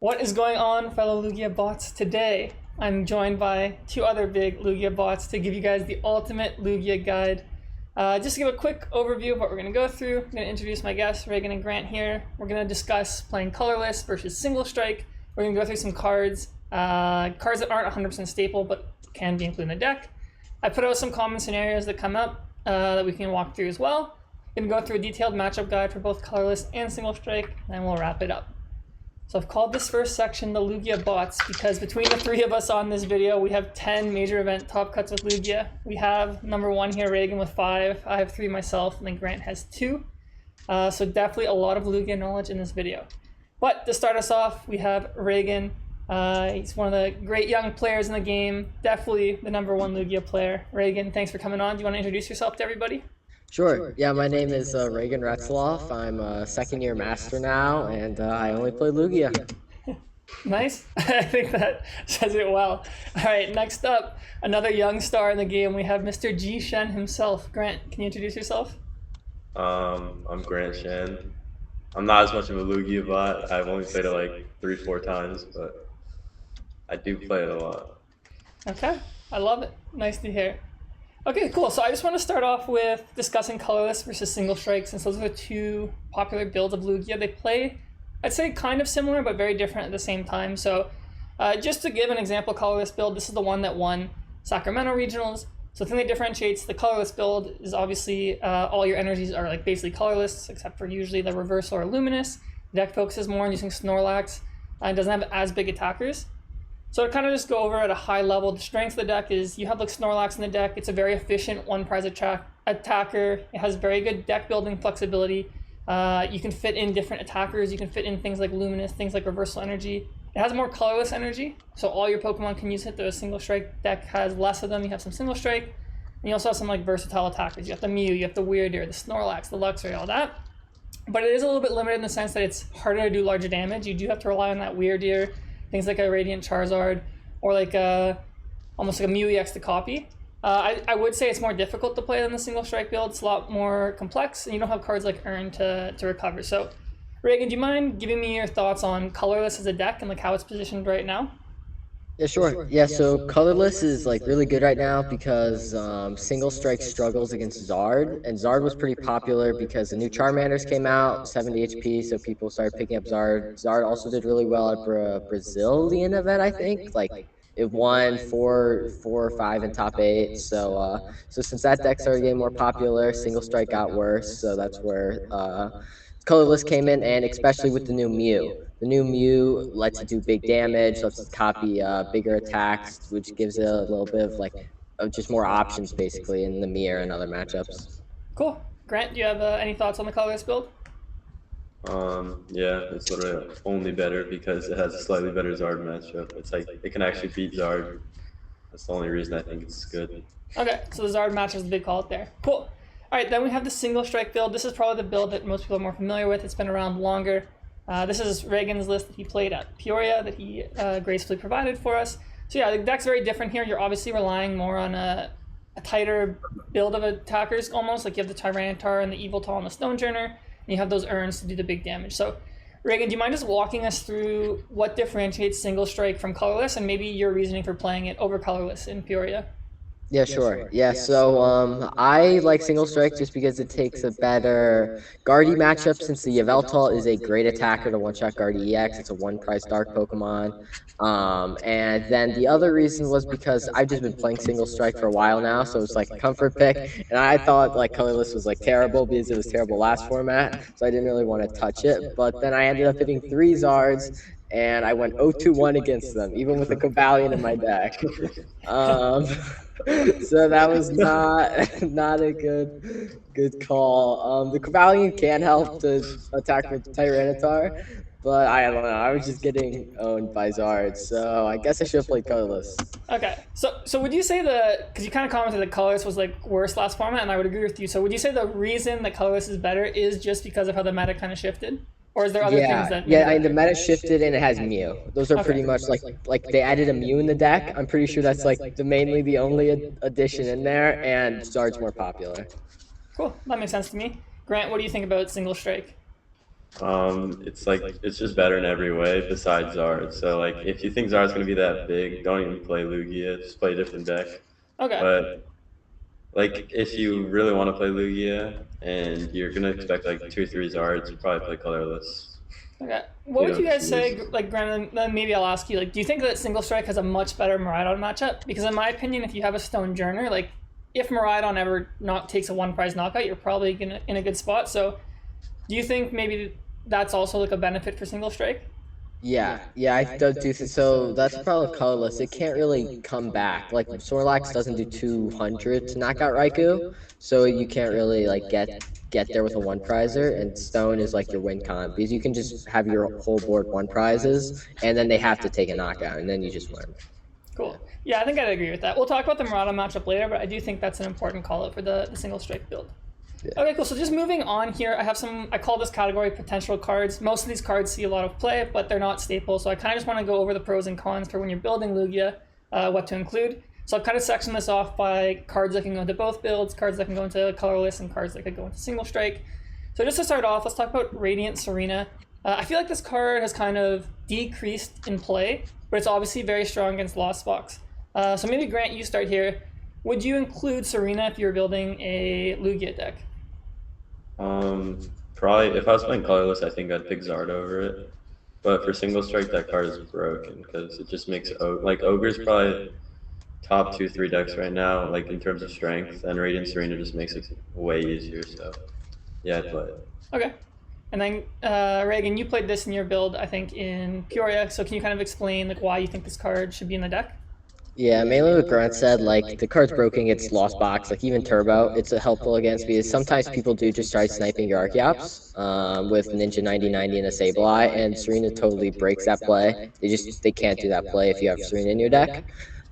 What is going on, fellow Lugia bots? Today, I'm joined by two other big Lugia bots to give you guys the ultimate Lugia guide. Just to give a quick overview of what we're going to go through, I'm going to introduce my guests, Regan and Grant here. We're going to discuss playing Colorless versus Single Strike. We're going to go through some cards, cards that aren't 100% staple but can be included in the deck. I put out some common scenarios that come up that we can walk through as well. I'm going to go through a detailed matchup guide for both Colorless and Single Strike, and then we'll wrap it up. So I've called this first section the Lugia bots because between the three of us on this video, we have 10 major event top cuts with Lugia. We have number 1 here, Regan with 5. I have 3 myself, and then Grant has 2. So definitely a lot of Lugia knowledge in this video. But to start us off, we have Regan. He's one of the great young players in the game. Definitely the number 1 Lugia player. Regan, thanks for coming on. Do you want to introduce yourself to everybody? Sure. Yeah, my name is Regan Retzloff. I'm a second-year master now, and I only play Lugia. Nice. I think that says it well. All right, next up, another young star in the game. We have Mr. G. Shen himself. Grant, can you introduce yourself? I'm Grant Shen. I'm not as much of a Lugia bot. I've only played it like 3-4 times, but I do play it a lot. Okay, I love it. Nice to hear. Okay, cool. So I just want to start off with discussing Colorless versus Single Strike, since those are the two popular builds of Lugia. They play, I'd say, kind of similar, but very different at the same time. So just to give an example Colorless build, this is the one that won Sacramento Regionals. So the thing that differentiates the Colorless build is obviously all your energies are like basically colorless, except for usually the Reverse or Luminous. The deck focuses more on using Snorlax and doesn't have as big attackers. So to kind of just go over at a high level, the strength of the deck is you have like Snorlax in the deck. It's a very efficient one-prize attacker. It has very good deck building flexibility. You can fit in different attackers. You can fit in things like Luminous, things like Reversal Energy. It has more colorless energy, so all your Pokemon can use it. The Single Strike deck has less of them. You have some Single Strike, and you also have some like versatile attackers. You have the Mew, you have the Weirder, the Snorlax, the Luxray, all that. But it is a little bit limited in the sense that it's harder to do larger damage. You do have to rely on that Weirder, things like a Radiant Charizard, or like almost like a Mew EX to copy. I would say it's more difficult to play than the Single Strike build. It's a lot more complex, and you don't have cards like Earn to recover. So, Regan, do you mind giving me your thoughts on Colorless as a deck and like how it's positioned right now? Yeah, sure. Yeah, so Colorless is like really good right now because Single Strike struggles against Zard, and Zard was pretty popular because the new Charmanders came out, 70 HP, so people started picking up Zard. Zard also did really well at Brazilian event, I think. Like it won 4 or 5 in top 8. So since that deck started getting more popular, Single Strike got worse. So that's where Colorless came in, and especially with the new Mew. The new Mew lets it do big damage, lets it copy bigger attacks, which gives it a little bit of like just more options basically in the Mirror and other matchups. Cool. Grant, do you have any thoughts on the Colorless build? Yeah, it's literally only better because it has a slightly better Zard matchup. It's like it can actually beat Zard. That's the only reason I think it's good. Okay, so the Zard match is the big call out there. Cool. All right, then we have the Single Strike build. This is probably the build that most people are more familiar with. It's been around longer. This is Regan's list that he played at Peoria that he gracefully provided for us. So yeah, the deck's very different here. You're obviously relying more on a tighter build of attackers almost. Like you have the Tyranitar and the Eviltal and the Stonejourner, and you have those Urns to do the big damage. So Regan, do you mind just walking us through what differentiates Single Strike from Colorless and maybe your reasoning for playing it over Colorless in Peoria? Yeah, sure. Yeah, so I like Single Strike just because it takes a better Guardy matchup since the Yveltal is a great attacker to one-shot Guardy EX. It's a one-prize Dark Pokemon. And then the other reason was because I've just been playing Single Strike for a while now, so it's like a comfort pick. And I thought like Colorless was like terrible because it was terrible last format, so I didn't really want to touch it. But then I ended up hitting 3 Zards, and I went 0-2-1 against them, even with a Cobalion in my deck. So that was not a good call. The Cobalion can help to attack with Tyranitar, but I don't know. I was just getting owned by Zard, so I guess I should have played Colorless. Okay, so would you say because you kind of commented that Colorless was like worse last format, and I would agree with you. So would you say the reason that Colorless is better is just because of how the meta kind of shifted? Or is there other things that... Yeah, the meta shifted and it has Mew. Those are pretty much like they added a Mew in the deck. I'm pretty sure that's like mainly the only addition in there, and Zard's more popular. Cool, that makes sense to me. Grant, what do you think about Single Strike? It's just better in every way besides Zard. So like if you think Zard's gonna be that big, don't even play Lugia. Just play a different deck. Okay. But like if you really want to play Lugia and you're gonna expect like 2 or 3 Zards, you probably play Colorless. Okay. What would you guys say, like, Brandon, then maybe I'll ask you, like, do you think that Single Strike has a much better Miraidon matchup? Because in my opinion, if you have a Stone Journer, like, if Miraidon ever takes a one prize knockout, you're probably in a good spot. So do you think maybe that's also, like, a benefit for Single Strike? Yeah, I do think so. That's the problem with Colorless. It can't really come back. Like Snorlax doesn't do 200 to knock out Raikou, so you can't really like get there with a one prizer. And Stone is like your win con because you can just have your whole board one prizes, and then they have to take a knockout, and then you just win. Cool. Yeah, I think I'd agree with that. We'll talk about the Miraidon matchup later, but I do think that's an important call out for the Single Strike build. Yeah. Okay, cool. So just moving on here, I call this category potential cards. Most of these cards see a lot of play, but they're not staples. So I kind of just want to go over the pros and cons for when you're building Lugia, what to include. So I've kind of sectioned this off by cards that can go into both builds, cards that can go into Colorless, and cards that could go into Single Strike. So just to start off, let's talk about Radiant Serena. I feel like this card has kind of decreased in play, but it's obviously very strong against Lost Box. So maybe Grant, you start here. Would you include Serena if you were building a Lugia deck? Probably if I was playing Colorless, I think I'd pick Zard over it. But for Single Strike, that card is broken because it just makes like Ogre's probably top 2-3 decks right now, like in terms of strength, and Radiant Serena just makes it way easier. So yeah, I'd play it. Okay. And then Regan, you played this in your build, I think, in Peoria. So can you kind of explain like why you think this card should be in the deck? Yeah, mainly what Grant said, like, the card's broken against Lost Box, like, even Turbo, it's helpful against, because sometimes people do just try sniping your Archeops with Ninja 9090 and a Sableye, and Serena totally breaks that play. They can't do that play if you have Serena in your deck.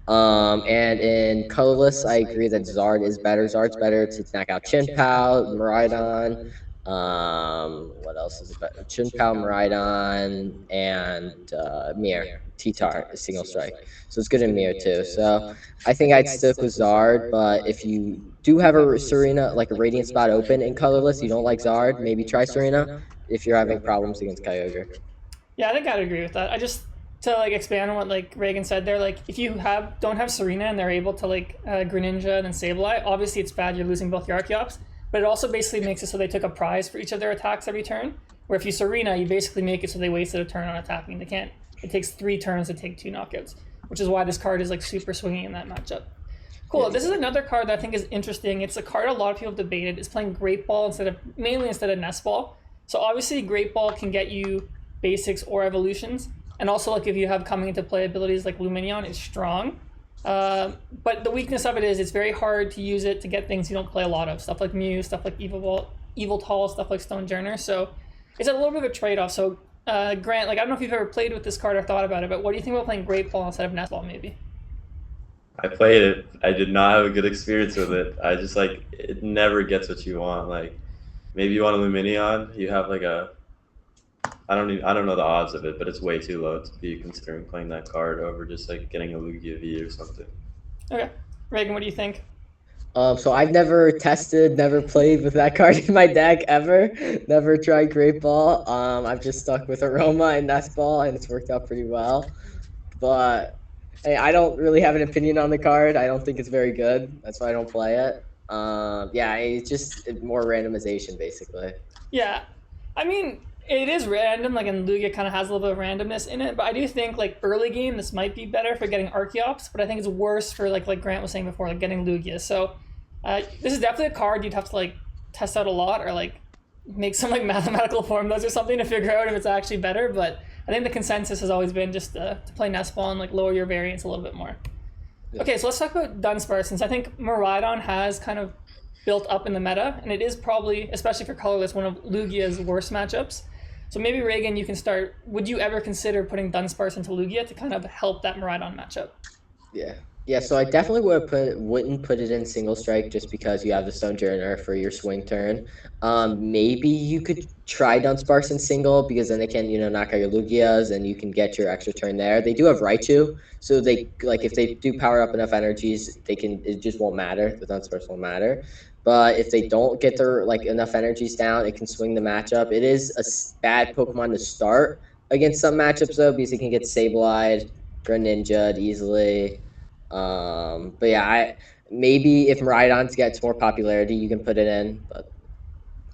And in Colorless, I agree that Zard is better. Zard's better to knock out Chien-Pao, Miraidon, what else is better? Chien-Pao, Miraidon, and Mirror. T-Tar, a Single Strike. So it's good in Mirror too. So I think I'd stick with Zard, but if you do have a Serena, like a Radiant spot open in Colorless, you don't like Zard, maybe try Serena if you're having problems against Kyogre. Yeah, I think I'd agree with that. To like expand on what like Regan said there, like if you don't have Serena and they're able to like Greninja and then Sableye, obviously it's bad, you're losing both your Archeops, but it also basically makes it so they took a prize for each of their attacks every turn, where if you Serena, you basically make it so they wasted a turn on attacking. It takes 3 turns to take 2 knockouts, which is why this card is like super swinging in that matchup. Cool. Yeah. This is another card that I think is interesting. It's a card a lot of people have debated. It's playing Great Ball mainly instead of Nest Ball. So obviously Great Ball can get you basics or evolutions, and also like if you have coming into play abilities like Lumineon, it's strong. But the weakness of it is it's very hard to use it to get things you don't play a lot of, stuff like Mew, stuff like Evil Tall, stuff like Stone Journer. So it's a little bit of a trade-off. So Grant, like I don't know if you've ever played with this card or thought about it, but what do you think about playing Great Ball instead of Nest Ball maybe? I played it. I did not have a good experience with it. I just like it never gets what you want. Like maybe you want a Lumineon, you have like I don't know the odds of it, but it's way too low to be considering playing that card over just like getting a Lugia V or something. Okay. Regan, what do you think? So I've never played with that card in my deck ever. Never tried Great Ball. I've just stuck with Aroma and Nest Ball, and it's worked out pretty well. But hey, I don't really have an opinion on the card. I don't think it's very good. That's why I don't play it. Yeah, it's just more randomization, basically. Yeah, I mean, it is random, like, and Lugia kind of has a little bit of randomness in it, but I do think, like, early game, this might be better for getting Archeops, but I think it's worse for, like Grant was saying before, like, getting Lugia. So this is definitely a card you'd have to, like, test out a lot or, like, make some, like, mathematical formulas or something to figure out if it's actually better, but I think the consensus has always been just to play Nest Ball and, like, lower your variance a little bit more. Yeah. Okay, so let's talk about Dunsparce, since I think Miraidon has kind of built up in the meta, and it is probably, especially for Colorless, one of Lugia's worst matchups. So maybe, Regan, you can start. Would you ever consider putting Dunsparce into Lugia to kind of help that Miraidon matchup? Yeah, so I definitely wouldn't put it in Single Strike just because you have the Stone Journer for your swing turn. Maybe you could try Dunsparce in Single because then they can, knock out your Lugias and you can get your extra turn there. They do have Raichu, so if they do power up enough energies, it just won't matter. The Dunsparce won't matter. But if they don't get their enough energies down, it can swing the matchup. It is a bad Pokemon to start against some matchups though, because it can get Sableye, Greninja'd easily. But yeah, maybe if Miraidon gets more popularity, you can put it in. But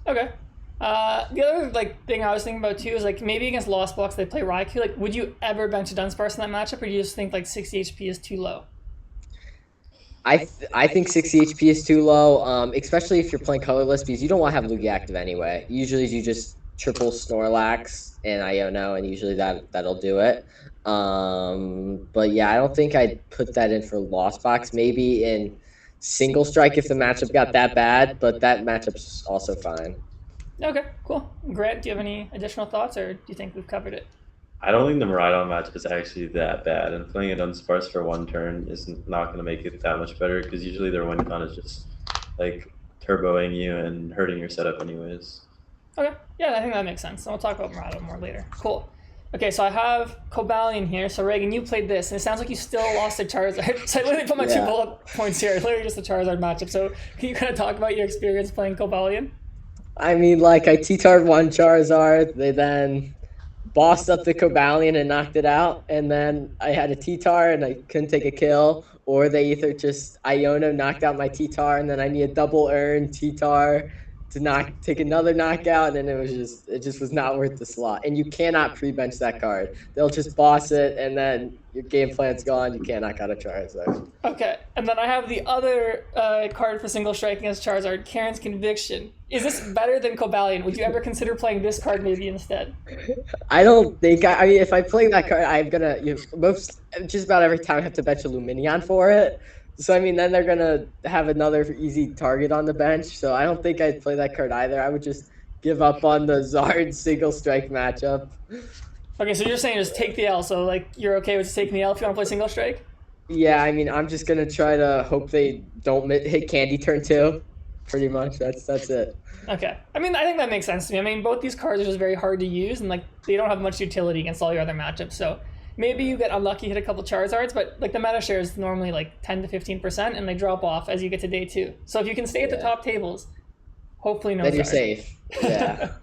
Okay. The other thing I was thinking about too is maybe against Lost Box they play Raikou. Would you ever bench a Dunsparce in that matchup, or do you just think 60 HP is too low? I think 60 HP is too low, especially if you're playing Colorless, because you don't want to have Lugia active anyway. Usually you just triple Snorlax and Iono, and usually that'll do it. But yeah, I don't think I'd put that in for Lost Box. Maybe in Single Strike if the matchup got that bad, but that matchup's also fine. Okay, cool. Grant, do you have any additional thoughts, or do you think we've covered it? I don't think the Miraidon matchup is actually that bad, and playing it on Sparse for one turn is not going to make it that much better, because usually their win con is just turboing you and hurting your setup anyways. Okay, yeah, I think that makes sense. And we'll talk about Miraidon more later. Cool. Okay, so I have Cobalion here. So Regan, you played this, and it sounds like you still lost to Charizard. So I literally put my 2 bullet points here. Literally just a Charizard matchup. So can you kind of talk about your experience playing Cobalion? I mean, I T-Tar'd one Charizard. They then bossed up the Cobalion and knocked it out. And then I had a T-Tar and I couldn't take a kill. Or they either just Iono knocked out my T-Tar, and then I need a double earn T-Tar to take another knockout, and it just was not worth the slot. And you cannot pre-bench that card. They'll just boss it, and then your game plan's gone. You can't knock out a Charizard. Okay, and then I have the other card for single strike against Charizard, Ciaran's Conviction. Is this better than Cobalion? Would you ever consider playing this card maybe instead? I don't think. I mean, if I play that card, I'm gonna just about every time I have to bench a Lumineon for it. So, I mean, then they're going to have another easy target on the bench. So, I don't think I'd play that card either. I would just give up on the Zard single strike matchup. Okay, so you're saying just take the L. So, you're okay with just taking the L if you want to play single strike? Yeah, I mean, I'm just going to try to hope they don't hit Candy turn 2. Pretty much. That's it. Okay. I mean, I think that makes sense to me. I mean, both these cards are just very hard to use, and, they don't have much utility against all your other matchups. So, maybe you get unlucky, hit a couple Charizards, but the meta share is normally 10 to 15%, and they drop off as you get to day 2. So if you can stay at the top tables, hopefully no. Then you're safe. Yeah.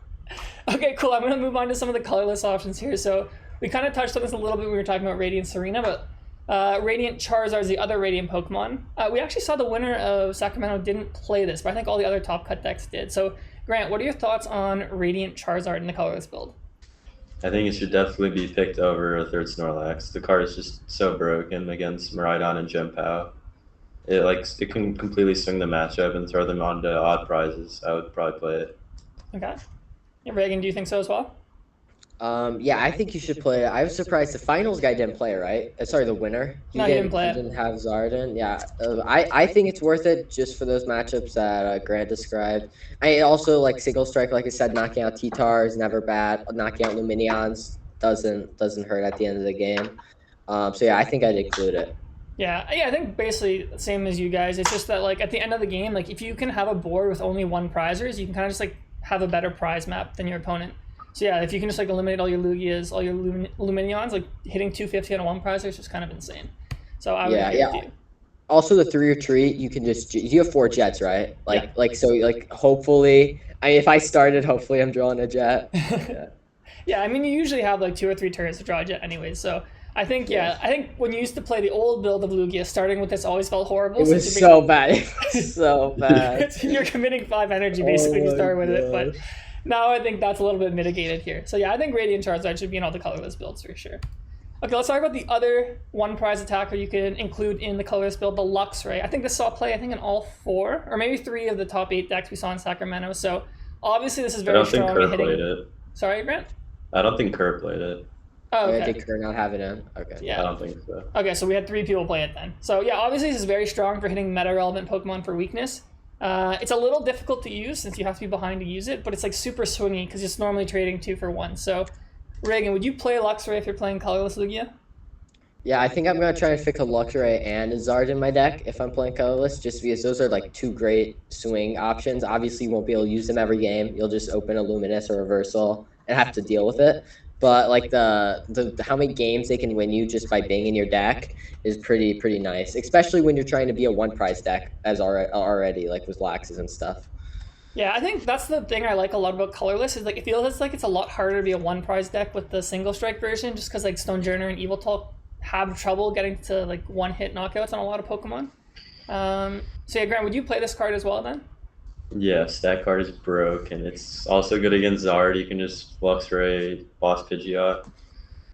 Okay, cool. I'm gonna move on to some of the colorless options here. So we kind of touched on this a little bit when we were talking about Radiant Serena, but Radiant Charizard is the other Radiant Pokemon. We actually saw the winner of Sacramento didn't play this, but I think all the other top cut decks did. So Grant, what are your thoughts on Radiant Charizard in the colorless build? I think it should definitely be picked over a third Snorlax. The card is just so broken against Miraidon and Chien-Pao. It can completely swing the matchup and throw them onto odd prizes. I would probably play it. Okay. Yeah, Regan, do you think so as well? Yeah, I think you should play it. I was surprised the finals guy didn't play it, right? Sorry, the winner. He didn't play it. He didn't have Zarden. Yeah, I think it's worth it just for those matchups that Grant described. I also single strike, like I said, knocking out T-Tar is never bad. Knocking out Lumineons doesn't hurt at the end of the game. So yeah, I think I'd include it. Yeah, I think basically the same as you guys. It's just that at the end of the game, if you can have a board with only one prizers, you can kind of just have a better prize map than your opponent. So yeah, if you can just eliminate all your Lugias, all your Lumineons, hitting 250 on a one prizer is just kind of insane. So I would agree with you. Also, the 3 retreat, you can you have 4 jets, right? Hopefully, if I started, hopefully I'm drawing a jet. Yeah. Yeah, I mean, you usually have 2 or 3 turns to draw a jet anyways. So I think I think when you used to play the old build of Lugia, starting with this always felt horrible. It was so bad. It was so bad. You're committing 5 energy basically to start with it, but. Now I think that's a little bit mitigated here. So yeah, I think Radiant Charizard should be in all the colorless builds for sure. Okay, let's talk about the other one prize attacker you can include in the colorless build, the Luxray. I think this saw play, in all 4 or maybe 3 of the top 8 decks we saw in Sacramento. So obviously this is very strong. I don't think Kerr played it. Sorry, Grant? I don't think Kerr played it. Oh, okay. Did Kerr not have it in? Okay. Yeah. I don't think so. Okay, so we had 3 people play it then. So yeah, obviously this is very strong for hitting meta-relevant Pokemon for weakness. It's a little difficult to use since you have to be behind to use it, but it's super swingy because it's normally trading 2 for 1. So, Regan, would you play Luxray if you're playing colorless Lugia? Yeah, I think I'm gonna try and pick a Luxray and a Zard in my deck if I'm playing colorless, just because those are 2 great swing options. Obviously, you won't be able to use them every game. You'll just open a Luminous or Reversal and have to deal with it. but like the how many games they can win you just by banging your deck is pretty nice, especially when you're trying to be a one prize deck as already like with Laxes and stuff. Yeah, I think that's the thing I like a lot about Colorless is like it feels like it's a lot harder to be a one prize deck with the single strike version, just because like Stonejourner and Evil Talk have trouble getting to like one hit knockouts on a lot of Pokemon. So yeah, Grant, would you play this card as well then? Yeah, stat card is broke, and it's also good against Zard. You can just Luxray, Boss Pidgeot,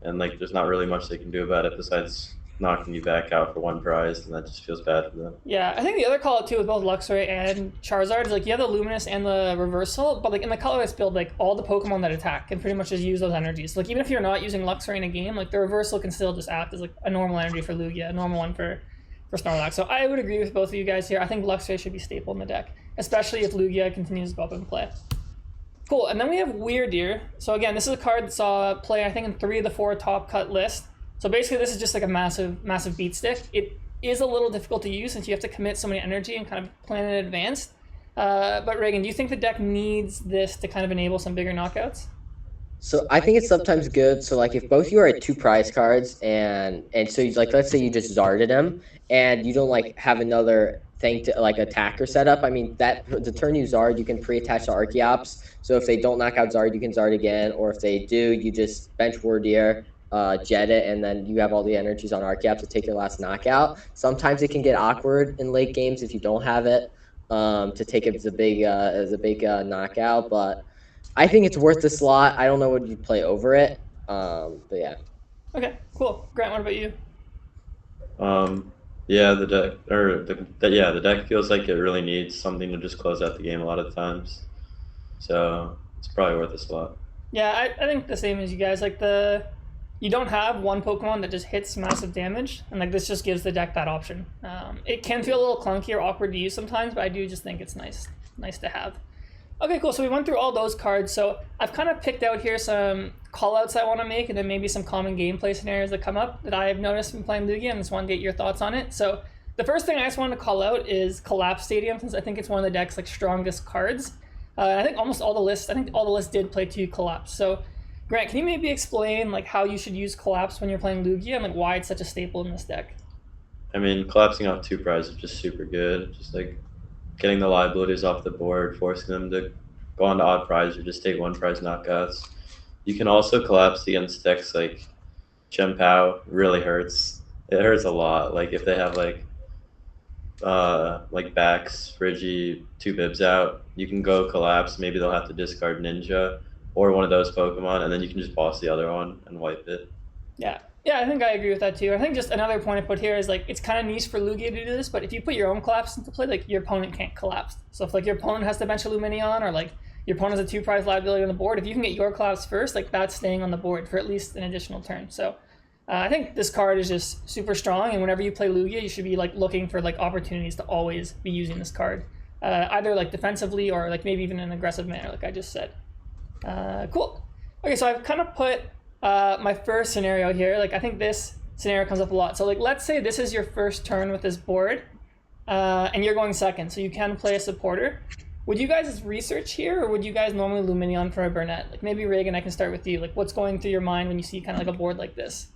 and like there's not really much they can do about it besides knocking you back out for one prize, and that just feels bad for them. Yeah, I think the other call out too with both Luxray and Charizard is like you have the Luminous and the Reversal, but like in the Colorless build, like all the Pokemon that attack can pretty much just use those energies. Like even if you're not using Luxray in a game, like the Reversal can still just act as like a normal energy for Lugia, a normal one for Snorlax. So I would agree with both of you guys here. I think Luxray should be staple in the deck, especially if Lugia continues to go up in play. Cool, and then we have Weirdeer. So again, this is a card that saw play, I think, in 3 of the 4 top cut list. So basically this is just like a massive beat stick. It is a little difficult to use since you have to commit so many energy and kind of plan in advance. But Regan, do you think the deck needs this to kind of enable some bigger knockouts? So I think it's sometimes good. So like if both you are at 2 prize cards and so you, like let's say you just Zarded him and you don't like have another thing to like attacker set up. I mean that the turn you Zard you can pre-attach to Archeops. So if they don't knock out Zard you can Zard again, or if they do you just bench Weirdeer, jet it, and then you have all the energies on Archeops to take your last knockout. Sometimes it can get awkward in late games if you don't have it to take it as a big knockout, but I think it's worth the slot. I don't know what you'd play over it, but yeah. Okay, cool. Grant, what about you? Yeah, the deck the deck feels like it really needs something to just close out the game a lot of times, so it's probably worth a slot. Yeah, I think the same as you guys. Like you don't have one Pokemon that just hits massive damage, and like this just gives the deck that option. It can feel a little clunky or awkward to use sometimes, but I do just think it's nice to have. Okay, cool. So we went through all those cards. So I've kind of picked out here some callouts I want to make, and then maybe some common gameplay scenarios that come up that I've noticed when playing Lugia, and just want to get your thoughts on it. So the first thing I just wanted to call out is Collapse Stadium, since I think it's one of the deck's like strongest cards. And I think almost all the lists, did play 2 Collapse. So Grant, can you maybe explain like how you should use Collapse when you're playing Lugia and like why it's such a staple in this deck? I mean, collapsing off 2 prizes is just super good. Just like getting the liabilities off the board, forcing them to go on to odd prize or just take 1 prize knockouts. You can also collapse against decks like Chien-Pao. Really hurts. It hurts a lot. Like if they have like Bax, Friggy, 2 Bibs out, you can go collapse. Maybe they'll have to discard Ninja or one of those Pokemon, and then you can just boss the other one and wipe it. Yeah, I think I agree with that too. I think just another point I put here is like it's kind of niche for Lugia to do this, but if you put your own collapse into play, like your opponent can't collapse. So if like your opponent has to bench a Lumineon, or like your opponent has a 2 prize liability on the board, if you can get your collapse first, like that's staying on the board for at least an additional turn. So I think this card is just super strong, and whenever you play Lugia, you should be like looking for like opportunities to always be using this card, either like defensively or like maybe even in an aggressive manner, like I just said. Cool. Okay, so I've kind of put my first scenario here. Like I think this scenario comes up a lot. So like let's say this is your first turn with this board, and you're going second, so you can play a supporter. Would you guys research here, or would you guys normally Lumineon for a Burnett? Like maybe Regan, I can start with you. Like what's going through your mind when you see kind of like a board like this?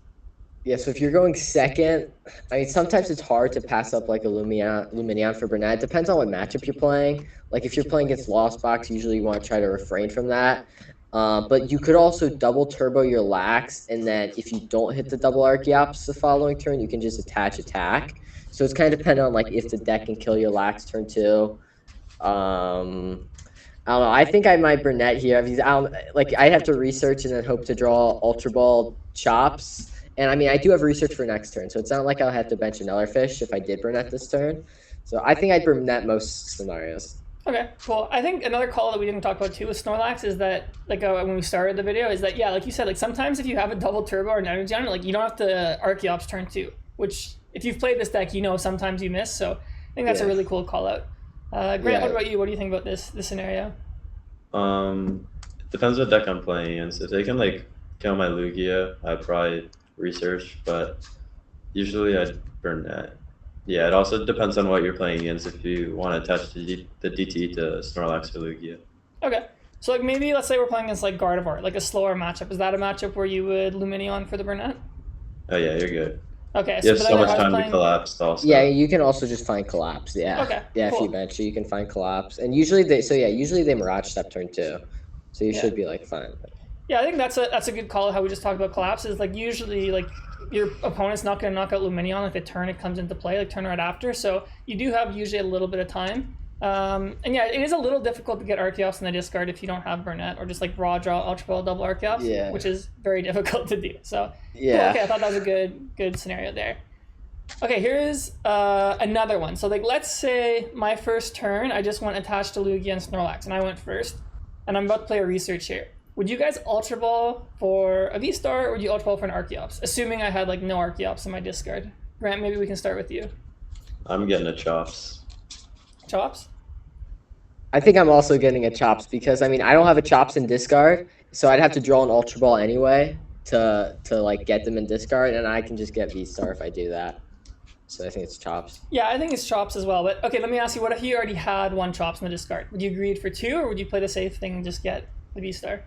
Yeah, so if you're going second, I mean, sometimes it's hard to pass up like a Lumineon for Burnett. It depends on what matchup you're playing. Like if you're playing against Lost Box, usually you want to try to refrain from that. But you could also double turbo your Lax, and then if you don't hit the double Archeops the following turn, you can just attach attack. So it's kind of dependent on like if the deck can kill your Lax turn 2. I don't know. I think I might Burnett here. I have to research and then hope to draw Ultra Ball Chops. And I mean, I do have research for next turn, so it's not like I'll have to bench another fish if I did Burnett this turn. So I think I'd Burnett most scenarios. Okay, cool. I think another call that we didn't talk about too with Snorlax is that, like when we started the video, is that, yeah, like you said, like sometimes if you have a double turbo or an energy on it, like you don't have to Archeops turn 2, which if you've played this deck, you know sometimes you miss. So I think that's a really cool call out. Grant, what about you? What do you think about this scenario? It depends what deck I'm playing against. If they can like kill my Lugia, I'd probably research, but usually I'd Burnett. Yeah, it also depends on what you're playing against if you want to attach the DT to Snorlax or Lugia. Okay. So like maybe let's say we're playing against like Gardevoir, like a slower matchup. Is that a matchup where you would Lumineon for the Burnett? Oh yeah, you're good. Okay. You have but so then much if I was time to collapse also. Yeah, you can also just find collapse. Yeah. Okay, Yeah, cool. if you bench it, you can find collapse, and usually they Mirage Step turn 2, so you should be like fine. Yeah, I think that's a good call. How we just talked about collapses. Like usually, like your opponent's not going to knock out Lumineon like the turn it comes into play, like turn right after. So you do have usually a little bit of time. And yeah, it is a little difficult to get Archeops in the discard if you don't have Burnett or just like raw draw Ultra Ball double Archeops, which is very difficult to do. So yeah, cool. Okay, I thought that was a good scenario there. Okay, here's another one. So like let's say my first turn, I just went attached to Lugia and Snorlax, and I went first, and I'm about to play a research here. Would you guys Ultra Ball for a Vstar, or would you Ultra Ball for an Archeops? Assuming I had like no Archeops in my discard. Grant, maybe we can start with you. I'm getting a Chops. Chops? I think I'm also getting a Chops because I mean I don't have a Chops in discard, so I'd have to draw an Ultra Ball anyway to like get them in discard, and I can just get Vstar if I do that. So I think it's Chops. Yeah, I think it's Chops as well. But okay, let me ask you: what if you already had one Chops in the discard? Would you greed for 2, or would you play the safe thing and just get the Vstar?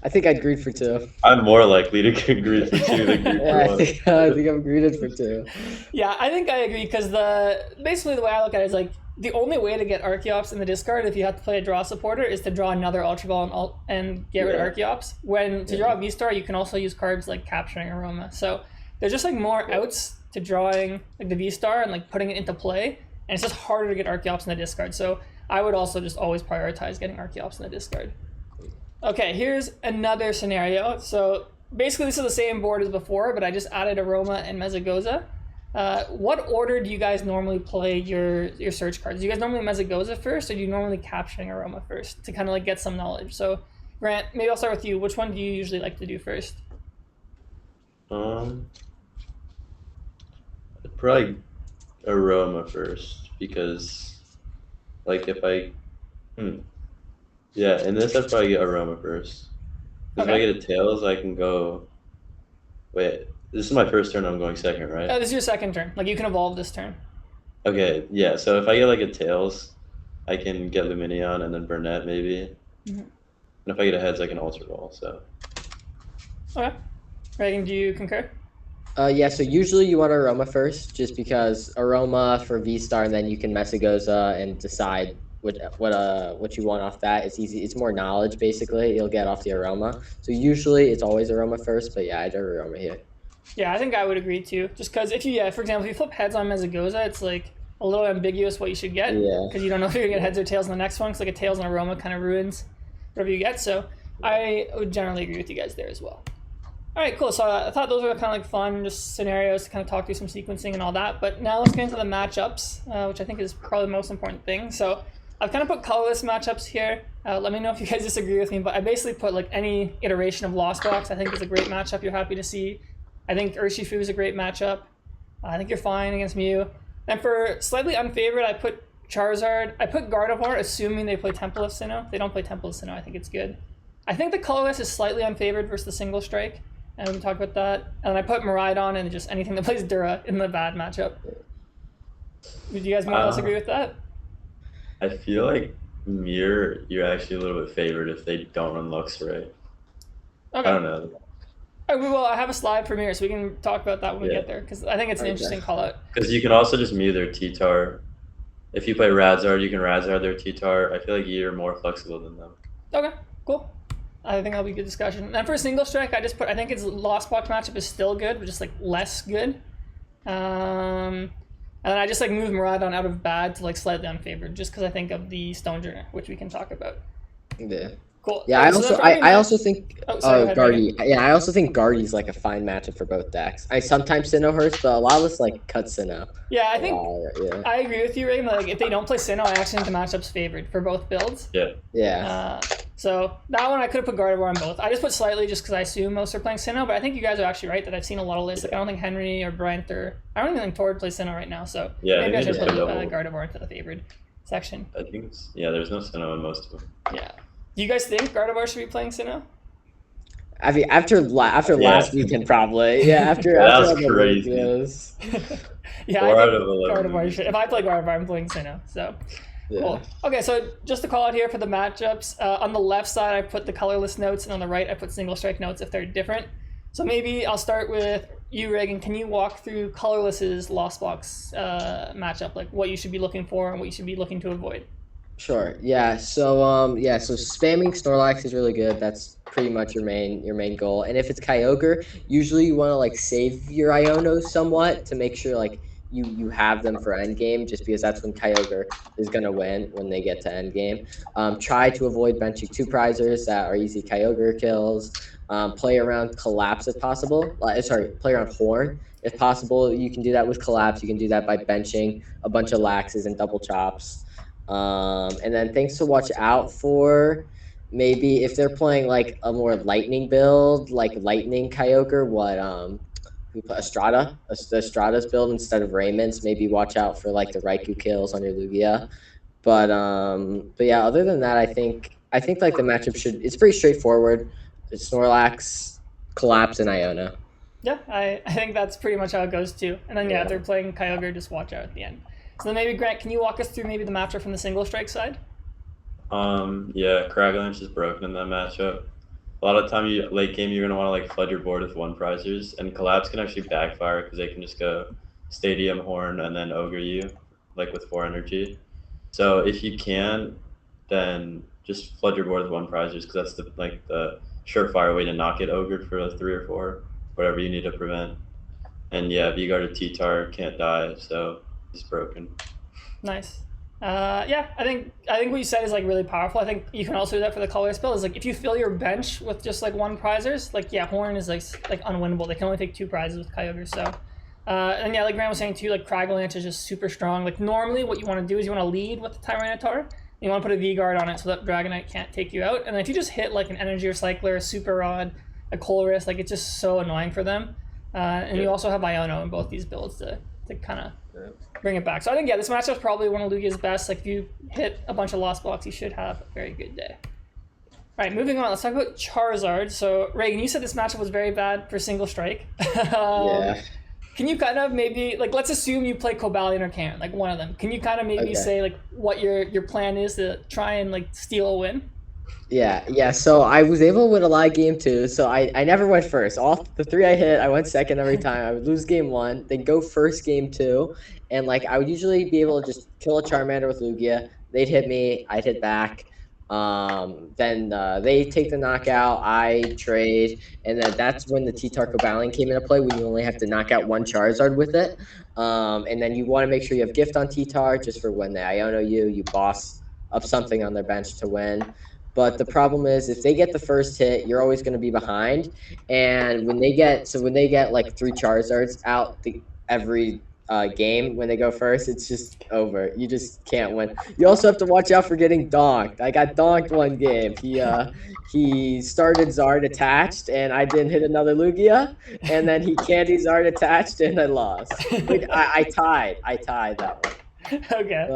I think I'd greed for 2. I'm more likely to get greed for 2 than greed for 1. I think I'm greeded for 2. Yeah, I think I agree because basically the way I look at it is like the only way to get Archeops in the discard if you have to play a draw supporter is to draw another Ultra Ball and get rid of Archeops. When to draw a Vstar, you can also use cards like Capturing Aroma. So there's just like more outs to drawing like the Vstar and like putting it into play, and it's just harder to get Archeops in the discard. So I would also just always prioritize getting Archeops in the discard. Okay, here's another scenario. So basically this is the same board as before, but I just added Aroma and Mesagoza. What order do you guys normally play your search cards? Do you guys normally Mesagoza first, or do you normally Capturing Aroma first to kind of like get some knowledge? So Grant, maybe I'll start with you. Which one do you usually like to do first? I'd probably Aroma first because like if I yeah, in this I'd probably get Aroma first. Because if I get a Tails, I can go. Wait, this is my first turn. I'm going second, right? This is your second turn. Like you can evolve this turn. Okay, yeah. So if I get like a Tails, I can get Lumineon and then Burnett maybe. And if I get a Heads, I can Ultra Ball. So. Okay. Regan, do you concur? Yeah, so usually you want Aroma first, just because Aroma for Vstar, and then you can Mesagoza and decide what you want off that. It's easy. It's more knowledge basically. You'll get off the Aroma. So usually it's always Aroma first, but yeah, I do Aroma here. Yeah, I think I would agree too. Just because if you, for example, if you flip Heads on Mesagoza, it's like a little ambiguous what you should get. Yeah. Because you don't know if you're gonna get Heads or Tails in the next one. Because like a Tails and Aroma kind of ruins whatever you get. So I would generally agree with you guys there as well. All right, cool. So I thought those were kind of like fun just scenarios to kind of talk through some sequencing and all that. But now let's get into the matchups, which I think is probably the most important thing. So I've kind of put colorless matchups here. Let me know if you guys disagree with me, but I basically put like any iteration of Lost Box I think is a great matchup you're happy to see. I think Urshifu is a great matchup. I think you're fine against Mew. And for slightly unfavored, I put Charizard. I put Gardevoir, assuming they play Temple of Sinnoh. If they don't play Temple of Sinnoh, I think it's good. I think the colorless is slightly unfavored versus the single strike, and we can talk about that. And I put Miraidon and just anything that plays Dura in the bad matchup. Would you guys more or less agree with that? I feel like Mirror, you're actually a little bit favored if they don't run Luxray. Okay. I don't know. Well, I have a slide for Mirror, so we can talk about that when we get there, because I think it's an interesting call out. Because you can also just Mew their T-Tar. If you play Radzard, you can Radzard their T-Tar. I feel like you're more flexible than them. Okay, cool. I think that'll be a good discussion. And for single strike, I think its Lost Box matchup is still good, but just like less good. And then I just like moved Miraidon out of bad to like slightly unfavored, just because I think of the Stonejourner, which we can talk about. Yeah. Cool. Yeah, I also think Guardy. Yeah, I also think Guardy's like a fine matchup for both decks. I sometimes Sinnoh hurts, but a lot of us like cut Sinnoh. Yeah, I think I agree with you, Regan. Like if they don't play Sinnoh, I actually think the matchup's favored for both builds. Yeah. Yeah. So that one I could have put Gardevoir on both. I just put slightly just because I assume most are playing Sinnoh, but I think you guys are actually right that I've seen a lot of lists. Like I don't think Henry or Brent or I don't even think Tord plays Sinnoh right now. So maybe I should put Gardevoir into the favored section. I think there's no Sinnoh in most of them. Yeah. Do you guys think Gardevoir should be playing Sinnoh? I mean, after last weekend, probably. Yeah, after that was crazy. Yeah, I think Gardevoir should. If I play Gardevoir, I'm playing Sinnoh. So, Cool. Okay, so just to call out here for the matchups, on the left side I put the colorless notes, and on the right I put single strike notes if they're different. So maybe I'll start with you, Regan. Can you walk through Colorless's Lost Box matchup, like what you should be looking for and what you should be looking to avoid? Sure. Yeah. So so spamming Snorlax is really good. That's pretty much your main goal. And if it's Kyogre, usually you want to like save your Ionos somewhat to make sure like you have them for endgame, just because that's when Kyogre is gonna win when they get to endgame. Try to avoid benching two prizers that are easy Kyogre kills. Play around Collapse if possible. Play around Horn if possible. You can do that with Collapse. You can do that by benching a bunch of Laxes and double chops. And then things to watch out for, maybe if they're playing like a more lightning build, like Lightning Kyogre, we put Estrada's build instead of Raymond's. Maybe watch out for like the Raikou kills on your Lugia. But yeah, other than that, I think like the matchup it's pretty straightforward. It's Snorlax, Collapse, and Iona. Yeah, I think that's pretty much how it goes too. And then if they're playing Kyogre, just watch out at the end. So then maybe, Grant, can you walk us through maybe the matchup from the single strike side? Yeah, Cragalanche is broken in that matchup. A lot of time, late game, you're going to want to like flood your board with one prizers, and Collapse can actually backfire because they can just go Stadium, Horn, and then Ogre you, like with 4 energy. So if you can, then just flood your board with one prizers, because that's the surefire way to not get Ogred for 3 or 4, whatever you need to prevent. And yeah, V-Guarded T-Tar can't die, so he's broken. Nice. Yeah, I think what you said is like really powerful. I think you can also do that for the color spell. Is like if you fill your bench with just like one prizers, like Horn is like unwinnable. They can only take 2 prizes with Kyogre. So, and yeah, like Grant was saying too, like Cragalanche is just super strong. Like normally, what you want to do is you want to lead with the Tyranitar. You want to put a V-Guard on it so that Dragonite can't take you out. And then if you just hit like an Energy Recycler, a Super Rod, a Colorless, like it's just so annoying for them. And you also have Iono in both these builds to kind of bring it back. So I think, this matchup is probably one of Lugia's best. Like if you hit a bunch of Lost Box, you should have a very good day. All right, moving on. Let's talk about Charizard. So Regan, you said this matchup was very bad for single strike. Yeah. Can you kind of maybe, like, let's assume you play Cobalion or Karen, like one of them. Can you kind of maybe say like what your plan is to try and like steal a win? Yeah. So I was able to win a lot of game 2. So I never went first. All the 3 I hit, I went second every time. I would lose game 1, then go first game 2, and like I would usually be able to just kill a Charmander with Lugia. They'd hit me, I'd hit back. Then they take the knockout, I trade, and then that's when the T-Tar Cobalion came into play, when you only have to knock out 1 Charizard with it. And then you want to make sure you have Gift on T-Tar just for when they Iono you boss up something on their bench to win. But the problem is, if they get the first hit, you're always going to be behind. And when they get like 3 Charizards out every game when they go first, it's just over. You just can't win. You also have to watch out for getting donked. I got donked one game. He started Zard attached, and I didn't hit another Lugia, and then he candy Zard attached, and I lost. I tied that one. Okay.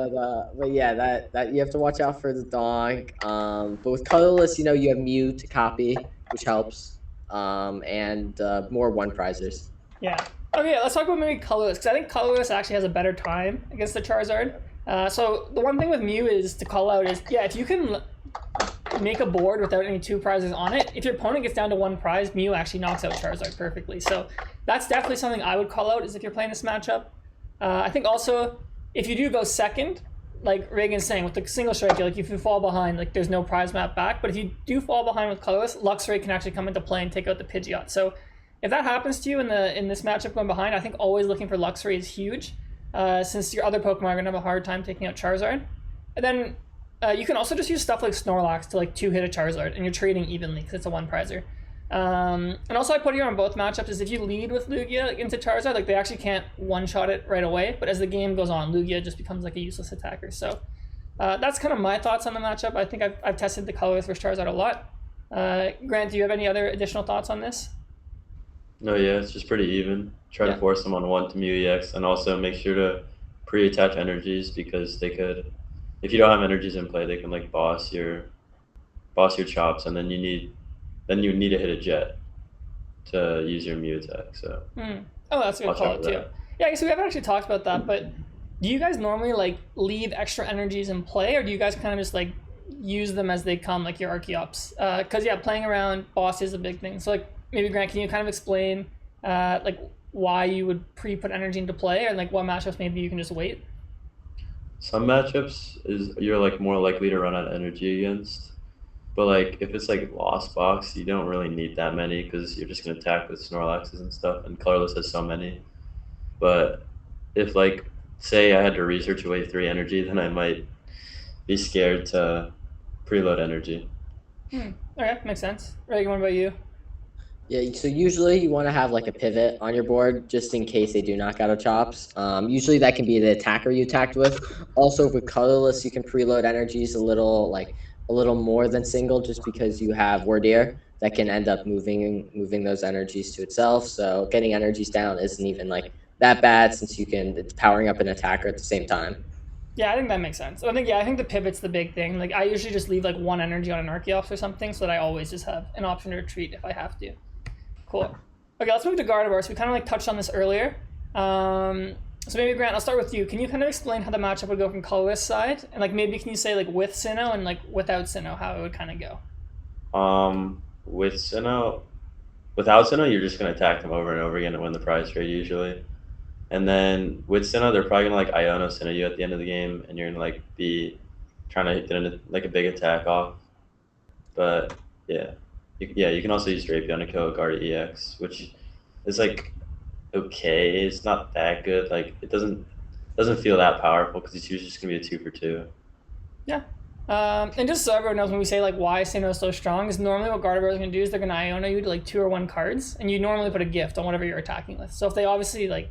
But yeah, that you have to watch out for the donk. But with Colorless, you have Mew to copy, which helps. And more 1 prizers. Yeah. Okay, let's talk about maybe Colorless, because I think Colorless actually has a better time against the Charizard. So the one thing with Mew is to call out is, if you can make a board without any 2 prizes on it, if your opponent gets down to 1 prize, Mew actually knocks out Charizard perfectly. So that's definitely something I would call out, is if you're playing this matchup. I think also, if you do go second, like Regan's saying, with the single strike, like if you fall behind, like there's no prize map back. But if you do fall behind with Colorless, Luxray can actually come into play and take out the Pidgeot. So if that happens to you in this matchup going behind, I think always looking for Luxray is huge, since your other Pokemon are going to have a hard time taking out Charizard. And then you can also just use stuff like Snorlax to like 2-hit a Charizard, and you're trading evenly because it's a 1 prizer. And also I put here on both matchups is if you lead with Lugia into Charizard, like they actually can't one-shot it right away, but as the game goes on, Lugia just becomes like a useless attacker. So that's kind of my thoughts on the matchup. I think I've tested the Colorless versus Charizard a lot. Grant, do you have any other additional thoughts on this? No, yeah, it's just pretty even. Try to force them on 1 to Mew EX, and also make sure to pre-attach energies, because they could, if you don't have energies in play, they can like boss your chops, and then you need to hit a jet to use your Mew attack. So Oh, that's a good call out too. Yeah, I guess we haven't actually talked about that, but Do you guys normally like leave extra energies in play, or do you guys kind of just like use them as they come, like your Archeops? Because yeah, playing around boss is a big thing. So like maybe Grant, can you kind of explain like why you would put energy into play, or like what matchups maybe you can just wait? Some matchups is you're like more likely to run out of energy against. But like if it's like Lost Box, you don't really need that many because you're just gonna attack with Snorlaxes and stuff, and Colorless has so many. But if like say I had to research away 3 energy, then I might be scared to preload energy. Okay, makes sense. Regan, what about you? Yeah, so usually you want to have like a pivot on your board just in case they do knock out of chops. Usually that can be the attacker you attacked with. Also with Colorless, you can preload energies a little more than single just because you have Wardeer that can end up moving those energies to itself. So getting energies down isn't even like that bad since it's powering up an attacker at the same time. Yeah, I think that makes sense. I think the pivot's the big thing. Like I usually just leave like 1 energy on an Archeops or something so that I always just have an option to retreat if I have to. Cool. Okay, let's move to Gardevoir. So we kind of like touched on this earlier. So maybe Grant, I'll start with you. Can you kind of explain how the matchup would go from Colorless side, and like maybe can you say like with Sinnoh and like without Sinnoh how it would kind of go? With Sinnoh, without Sinnoh, you're just gonna attack them over and over again and win the prize trade usually. And then with Sinnoh, they're probably gonna like Iono Sinnoh you at the end of the game, and you're gonna like be trying to get like a big attack off. But yeah, you can also use Drapion to kill a Guard EX, which is like okay. It's not that good. Like it doesn't feel that powerful because it's usually just gonna be a 2 for 2. Yeah. And just so everyone knows, when we say like why Sinnoh is so strong, is normally what Gardevoir is gonna do is they're gonna Iono you to like 2 or 1 cards, and you normally put a gift on whatever you're attacking with. So if they obviously like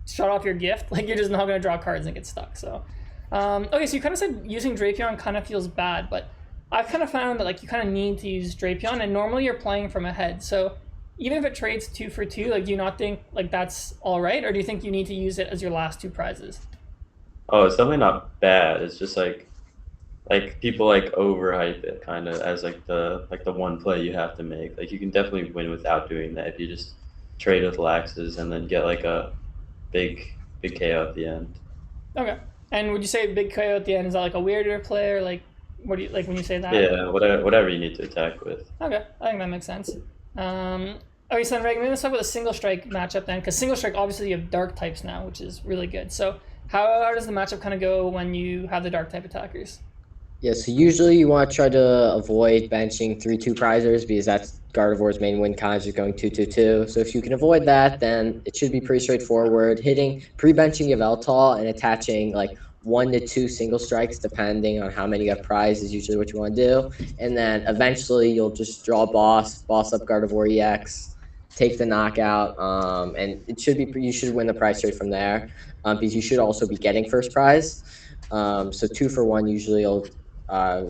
shut off your gift, like you're just not gonna draw cards and get stuck. So okay, so you kind of said using Drapion kind of feels bad, but I've kind of found that like you kind of need to use Drapion, and normally you're playing from ahead. So even if it trades 2 for 2, like do you not think like that's all right, or do you think you need to use it as your last 2 prizes? Oh, it's definitely not bad. It's just like people like overhype it kind of as like the one play you have to make. Like you can definitely win without doing that if you just trade with Laxes and then get like a big KO at the end. Okay. And would you say big KO at the end, is that like a weirder play, or like what do you like when you say that? Yeah, whatever you need to attack with. Okay, I think that makes sense. Okay, so then Regan, maybe let's talk about the single strike matchup then, because single strike obviously you have dark types now, which is really good. So how does the matchup kind of go when you have the dark type attackers? Yeah, so usually you want to try to avoid benching 3/2 prizers because that's Gardevoir's main win cons are going 2/2/2. So if you can avoid that, then it should be pretty straightforward. Pre-benching your Veltal and attaching like 1 to 2 single strikes depending on how many you have prized is usually what you want to do. And then eventually you'll just draw boss up Gardevoir EX, take the knockout, and you should win the prize trade from there because you should also be getting first prize. So 2 for 1 usually will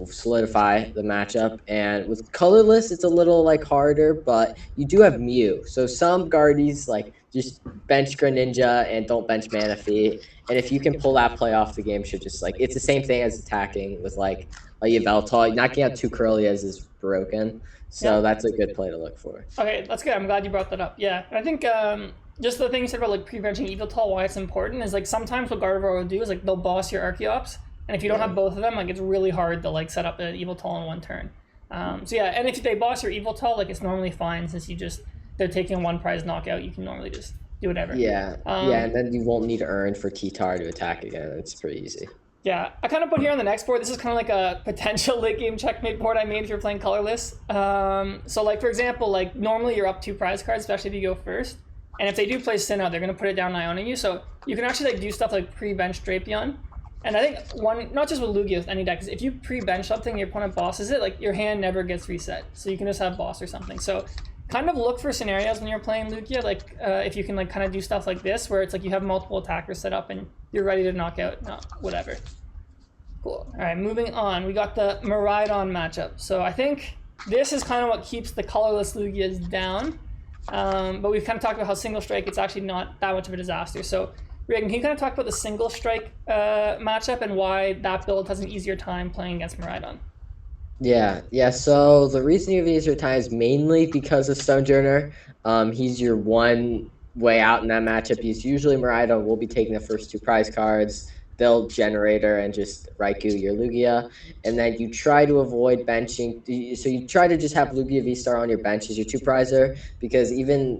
solidify the matchup. And with Colorless, it's a little like harder, but you do have Mew. So some Guardies like just bench Greninja and don't bench Manaphy. And if you can pull that play off, the game should just like it's the same thing as attacking with like a Yveltal. Knocking out 2 Curlias is broken. So that's a good play to look for. Okay, that's good. I'm glad you brought that up. Yeah, I think just the thing you said about like pre-benching Yveltal, why it's important is like sometimes what Gardevoir will do is like they'll boss your Archeops, and if you don't have both of them, like it's really hard to like set up an Yveltal in 1 turn. So yeah, and if they boss your Yveltal, like it's normally fine since they're taking 1 prize knockout. You can normally just do whatever. Yeah, and then you won't need to earn for T-Tar to attack again. It's pretty easy. Yeah, I kind of put here on the next board, this is kind of like a potential late game checkmate board I made if you're playing Colorless. So like for example, like normally you're up 2 prize cards, especially if you go first. And if they do play Sinnoh, they're going to put it down and Iona you. So you can actually like do stuff like pre-bench Drapion. And I think not just with Lugia, with any deck, is if you pre-bench something, your opponent bosses it, like your hand never gets reset. So you can just have boss or something. So kind of look for scenarios when you're playing Lugia, like if you can like kind of do stuff like this, where it's like you have multiple attackers set up and you're ready to knock out, whatever. Cool. All right, moving on. We got the Miraidon matchup. So I think this is kind of what keeps the Colorless Lugias down. But we've kind of talked about how single strike, it's actually not that much of a disaster. So Regan, can you kind of talk about the single strike matchup and why that build has an easier time playing against Miraidon? Yeah. So the reason you have an easier time is mainly because of Stonejourner. He's your one way out in that matchup because usually Miraidon will be taking the first 2 prize cards. They'll Generator and just Raikou your Lugia. And then you try to avoid benching. So you try to just have Lugia Vstar on your bench as your 2 prizer, because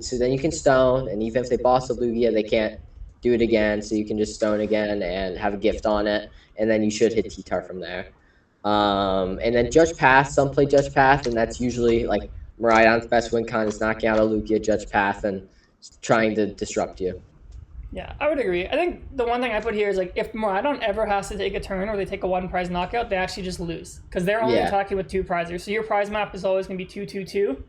so then you can Stone, and even if they boss the Lugia, they can't do it again. So you can just Stone again and have a gift on it. And then you should hit T-Tar from there. And then Judge Path, some play Judge Path, and that's usually like Miraidon's best win con is knocking out a Lugia Judge Path and trying to disrupt you. Yeah, I would agree. I think the one thing I put here is like if Miraidon ever has to take a turn or they take a 1 prize knockout, they actually just lose because they're only attacking with 2 prizers. So your prize map is always going to be 2-2-2,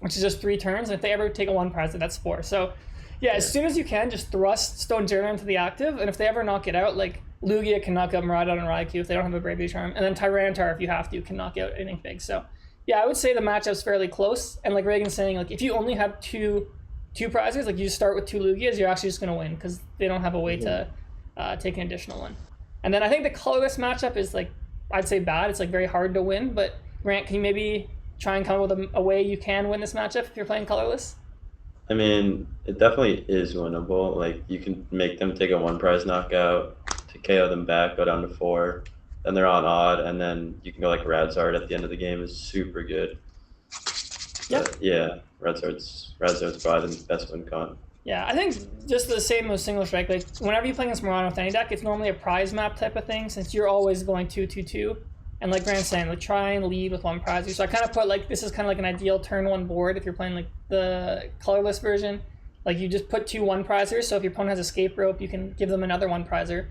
which is just 3 turns. And if they ever take a 1 prizer, that's 4. So yeah, as soon as you can, just thrust Stone Journey into the active, and if they ever knock it out, like Lugia can knock out Miraidon and Raikou if they don't have a Bravery Charm, and then Tyranitar, if you have to, can knock out anything big. So yeah, I would say the matchup's fairly close. And like Regan's saying, like if you only have two prizes, like you start with 2 Lugias, you're actually just going to win because they don't have a way to take an additional one. And then I think the Colorless matchup is like, I'd say bad. It's like very hard to win, but Grant, can you maybe try and come up with a way you can win this matchup if you're playing Colorless? I mean, it definitely is winnable. Like, you can make them take a 1 prize knockout to KO them back, go down to 4, then they're on odd, and then you can go like Radzard at the end of the game is super good. Yeah. But yeah, Radzard's probably the best win con. Yeah, I think just the same with Single Strike. Like, whenever you play against Miraidon with any deck, it's normally a prize map type of thing since you're always going 2-2-2. And like Grant's saying, like try and lead with 1 prize. So I kind of put like this is kind of like an ideal turn 1 board if you're playing like the Colorless version. Like you just put 2 1 prizers. So if your opponent has Escape Rope, you can give them another 1 prizer.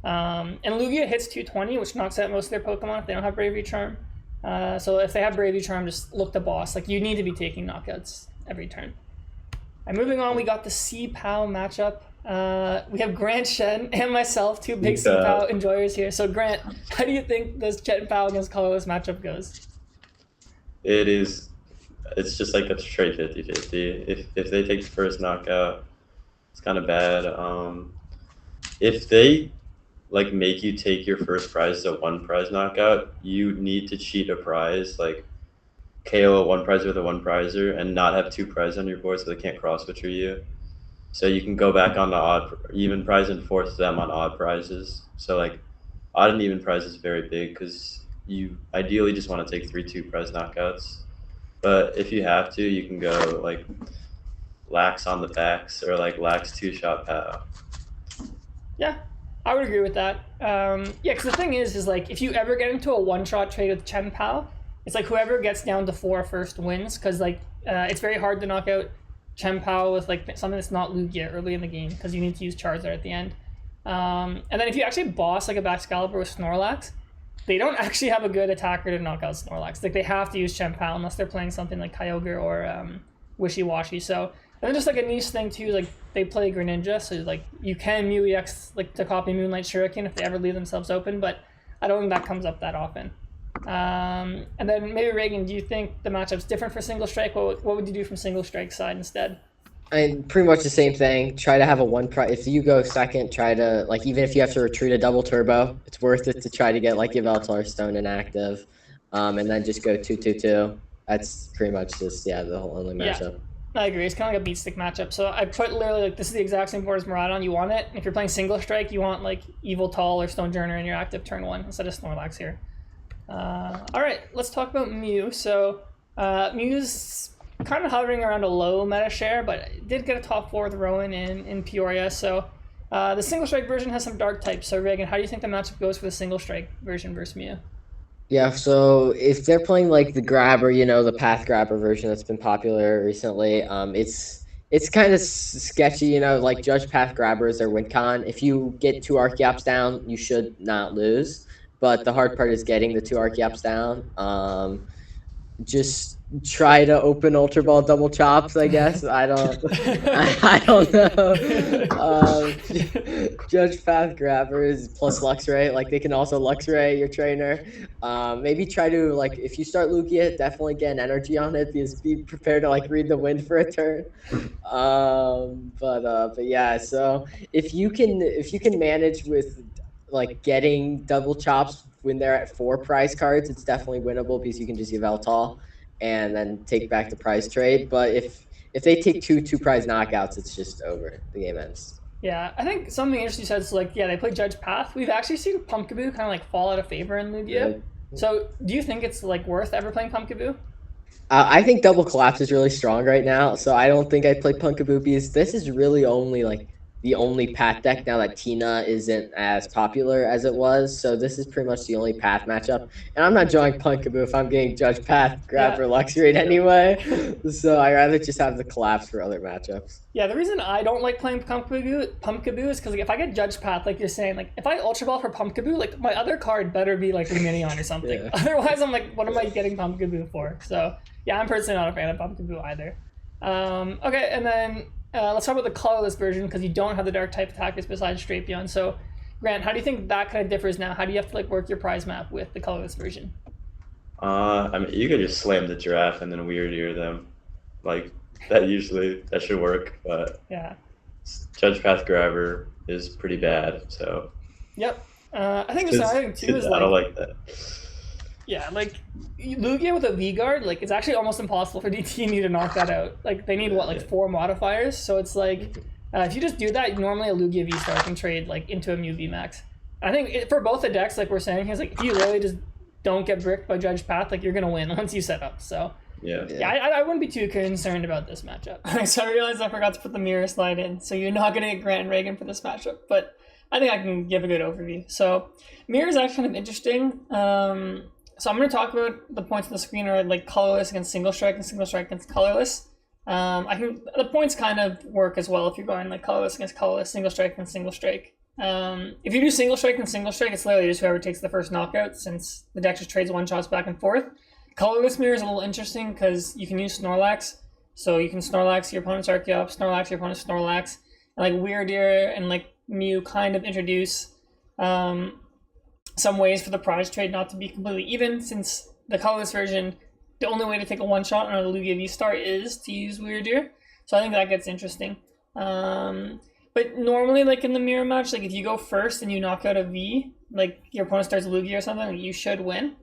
And Lugia hits 220, which knocks out most of their Pokemon if they don't have Bravery Charm. So if they have Bravery Charm, just look to boss. Like you need to be taking knockouts every turn. And moving on, we got the Chien-Pao matchup. We have Grant Shen and myself, 2 big Chien-Pao enjoyers here. So Grant, how do you think this Chien-Pao against Colorless matchup goes? It's just like a straight 50-50. If they take the first knockout, it's kind of bad. If they like make you take your first prize as a 1 prize knockout, you need to cheat a prize, like KO a 1 prizer with a 1 prizer and not have 2 prizes on your board so they can't cross switcher you. So you can go back on the odd even prize and force them on odd prizes. So like odd and even prize is very big because you ideally just want to take 3 2 prize knockouts. But if you have to, you can go like lax on the backs or like lax 2-shot POW. Yeah, I would agree with that. Yeah, because the thing is like if you ever get into a 1-shot trade with Chien-Pao, it's like whoever gets down to 4 first wins because like it's very hard to knock out Chien-Pao with like something that's not Lugia early in the game because you need to use Charizard at the end. And then if you actually boss like a Baxcalibur with Snorlax, they don't actually have a good attacker to knock out Snorlax. Like they have to use Chien-Pao unless they're playing something like Kyogre or Wishy-Washy. So and then just like a niche thing too, like they play Greninja, so like you can Mew EX like to copy Moonlight Shuriken if they ever leave themselves open, but I don't think that comes up that often. And then maybe Regan, do you think the matchup's different for Single Strike? What would you do from Single Strike side instead? And pretty much the same thing. Try to have a 1 prize. If you go second, try to like even if you have to retreat a double turbo, it's worth it to try to get like your Yveltal Stone inactive, and then just go 2-2-2. That's pretty much just the whole only matchup. I agree. It's kind of like a beat stick matchup. So I put literally like this is the exact same board as Miraidon. You want it. And if you're playing Single Strike, you want like Yveltal or Stone Journer in your active turn 1 instead of Snorlax here. All right, let's talk about Mew. So Mew's kind of hovering around a low meta share, but it did get a top 4 with Rowan in Peoria. So the Single Strike version has some dark types. So Regan, how do you think the matchup goes for the Single Strike version versus Mew? Yeah, so if they're playing like the grabber, the path grabber version that's been popular recently, it's kind of sketchy, like Judge Path Grabber is their win con. If you get 2 Archeops down, you should not lose. But the hard part is getting the 2 Archeops down. Just try to open Ultra Ball double chops, I guess. I don't know. Judge Path Grabber is plus Luxray. Like they can also Luxray your trainer. Maybe try to like if you start Lugia, definitely get an energy on it because be prepared to like read the wind for a turn. But yeah, so if you can manage with like getting double chops when they're at 4 prize cards, it's definitely winnable because you can just give Yveltal and then take back the prize trade. But if if they take two prize knockouts, it's just over. The game ends. Yeah, I think something interesting you said is like, yeah, they play Judge Path. We've actually seen Pumpkaboo kind of like fall out of favor in Lugia. Yeah. So do you think it's like worth ever playing Pumpkaboo? I think Double Collapse is really strong right now, so I don't think I'd play Pumpkaboo because this is really only like the only path deck now that Tina isn't as popular as it was. So this is pretty much the only path matchup. And I'm not drawing Pumpkaboo if I'm getting Judge Path, Grab for Luxray anyway. So I'd rather just have the Collapse for other matchups. Yeah, the reason I don't like playing Pumpkaboo is because like, if I get Judge Path, like you're saying, like if I Ultra Ball for Pumpkaboo, like my other card better be like Miraidon or something. Yeah. Otherwise, I'm like, what am I getting Pumpkaboo for? So yeah, I'm personally not a fan of Pumpkaboo either. Okay, and then let's talk about the colorless version because you don't have the dark type attackers besides Drapion. So Grant, how do you think that kind of differs now? How do you have to like work your prize map with the colorless version? I mean, you could just slam the giraffe and then weird ear them, like that should work. But yeah, Judge Path Grabber is pretty bad. So yep, I think there's another thing too is I don't like that. Yeah, like Lugia with a V-Guard, like it's actually almost impossible for DTMU to knock that out. Like they need what, like 4 modifiers? So it's like if you just do that, normally a Lugia Vstar can trade like into a Mew VMAX. I think for both the decks, like we're saying, is like if you literally just don't get bricked by Judge Path, like you're gonna win once you set up. So yeah, I wouldn't be too concerned about this matchup. So I realized I forgot to put the mirror slide in, so you're not gonna get Grant and Regan for this matchup, but I think I can give a good overview. So mirror is actually kind of interesting. So I'm going to talk about the points on the screen are like colorless against single strike and single strike against colorless. The points kind of work as well if you're going like colorless against colorless, single strike and single strike. If you do single strike and single strike, it's literally just whoever takes the first knockout since the deck just trades one shots back and forth. Colorless mirror is a little interesting because you can use Snorlax. So you can Snorlax your opponent's Archeops, Snorlax your opponent's Snorlax, and like Weird Ear and like Mew kind of introduce some ways for the prize trade not to be completely even, since the colorless version, the only way to take a one-shot on a Lugia Vstar is to use Weird Ear. So I think that gets interesting. But normally, like in the mirror match, like if you go first and you knock out a V, like your opponent starts Lugia or something, like you should win.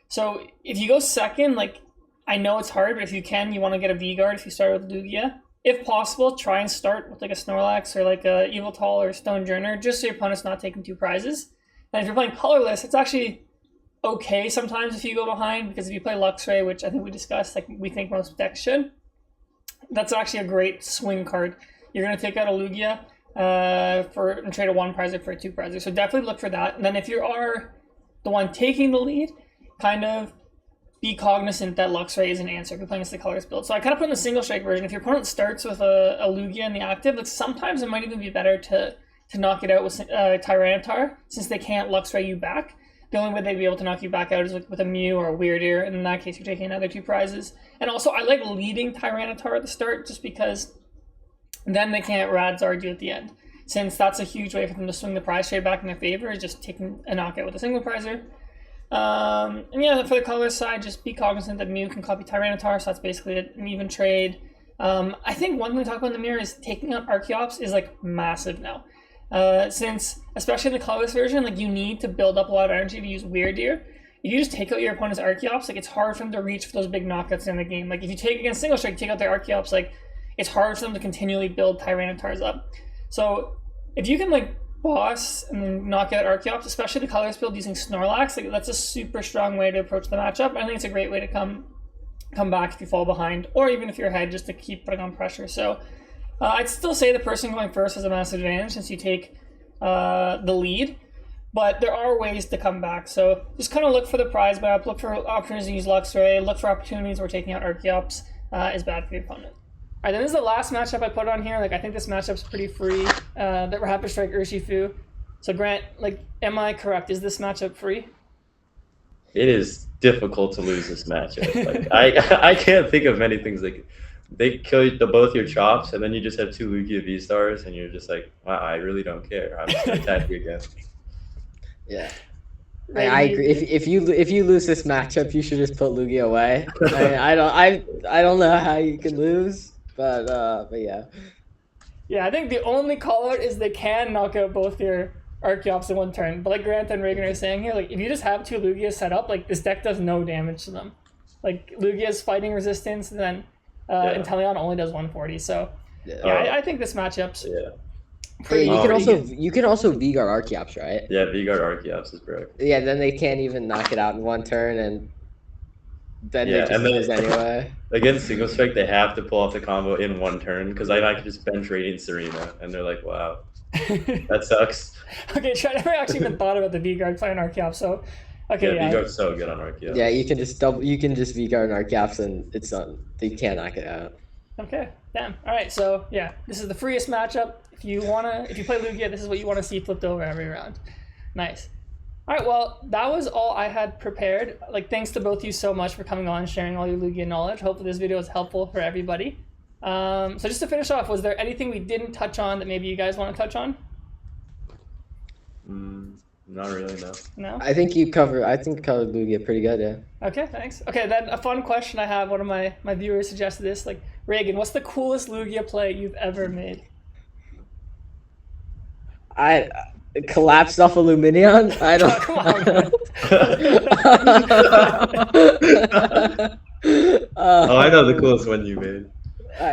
So if you go second, like I know it's hard, but if you can, you want to get a V-Guard if you start with Lugia. If possible, try and start with like a Snorlax or like a Yveltal or Stonejourner, just so your opponent's not taking 2 prizes. And if you're playing colorless, it's actually okay sometimes if you go behind, because if you play Luxray, which I think we discussed, like we think most decks should, that's actually a great swing card. You're going to take out a Lugia and trade a 1 prizer for a 2 prizer. So definitely look for that. And then if you are the one taking the lead, kind of be cognizant that Luxray is an answer if you're playing against the colorless build. So I kind of put in the single strike version. If your opponent starts with a Lugia in the active, like sometimes it might even be better to knock it out with Tyranitar, since they can't Luxray you back. The only way they'd be able to knock you back out is with a Mew or a Weird Ear, and in that case you're taking another 2 prizes. And also I like leading Tyranitar at the start, just because then they can't Radzard you at the end, since that's a huge way for them to swing the prize trade back in their favor, is just taking a knockout with a single prizer. And yeah, for the colorless side, just be cognizant that Mew can copy Tyranitar, so that's basically an even trade. I think one thing to talk about in the mirror is taking out Archeops is like massive now. Since, especially in the colorless version, like you need to build up a lot of energy to use Weird Ear. If you just take out your opponent's Archeops, like it's hard for them to reach for those big knockouts in the game. Like if you take against single strike, take out their Archeops, like it's hard for them to continually build Tyranitars up. So if you can like boss and then knock out Archeops, especially the colorless build using Snorlax, like that's a super strong way to approach the matchup. I think it's a great way to come back if you fall behind, or even if you're ahead, just to keep putting on pressure. So I'd still say the person going first has a massive advantage since you take the lead, but there are ways to come back. So just kind of look for the prize map, look for opportunities to use Luxray, look for opportunities where taking out Archeops is bad for your opponent. All right, then this is the last matchup I put on here. Like I think this matchup's pretty free. That Rapid Strike Urshifu. So Grant, like, am I correct? Is this matchup free? It is difficult to lose this matchup. Like I can't think of many things like. They kill both your chops, and then you just have 2 Lugia V-Stars, and you're just like, wow, I really don't care. I'm just going to attack you again. Yeah. I agree. If you lose this matchup, you should just put Lugia away. I don't know how you can lose, but yeah. Yeah, I think the only call out is they can knock out both your Archeops in 1 turn. But like Grant and Regan are saying here, like if you just have 2 Lugias set up, like this deck does no damage to them. Like Lugia's fighting resistance, and then and Teleon only does 140. So I think this matchup's Hey, you can also V-Guard Archeops, right? Yeah, V-Guard Archeops is broke. Yeah, then they can't even knock it out in one turn, and then they just lose anyway. Against Single Strike, they have to pull off the combo in one turn, because I could just bench Radiant Serena, and they're like, wow, that sucks. Okay, I never actually even thought about the V-Guard playing Archeops, so okay, yeah. V-Guard's so good on Archeops. Yeah, you can just V-Guard on Archeops, and it's done. You can't knock it out. Okay, damn. All right, so yeah, this is the freest matchup. If you play Lugia, this is what you want to see flipped over every round. Nice. All right, well, that was all I had prepared. Like, thanks to both of you so much for coming on and sharing all your Lugia knowledge. Hopefully this video was helpful for everybody. So just to finish off, was there anything we didn't touch on that maybe you guys want to touch on? Not really, no. No? I think you covered Lugia pretty good, yeah. Okay, thanks. Okay, then a fun question I have, one of my viewers suggested this, like, Regan, what's the coolest Lugia play you've ever made? I collapsed off a Luminion? I don't Come on, oh, I know the coolest one you made.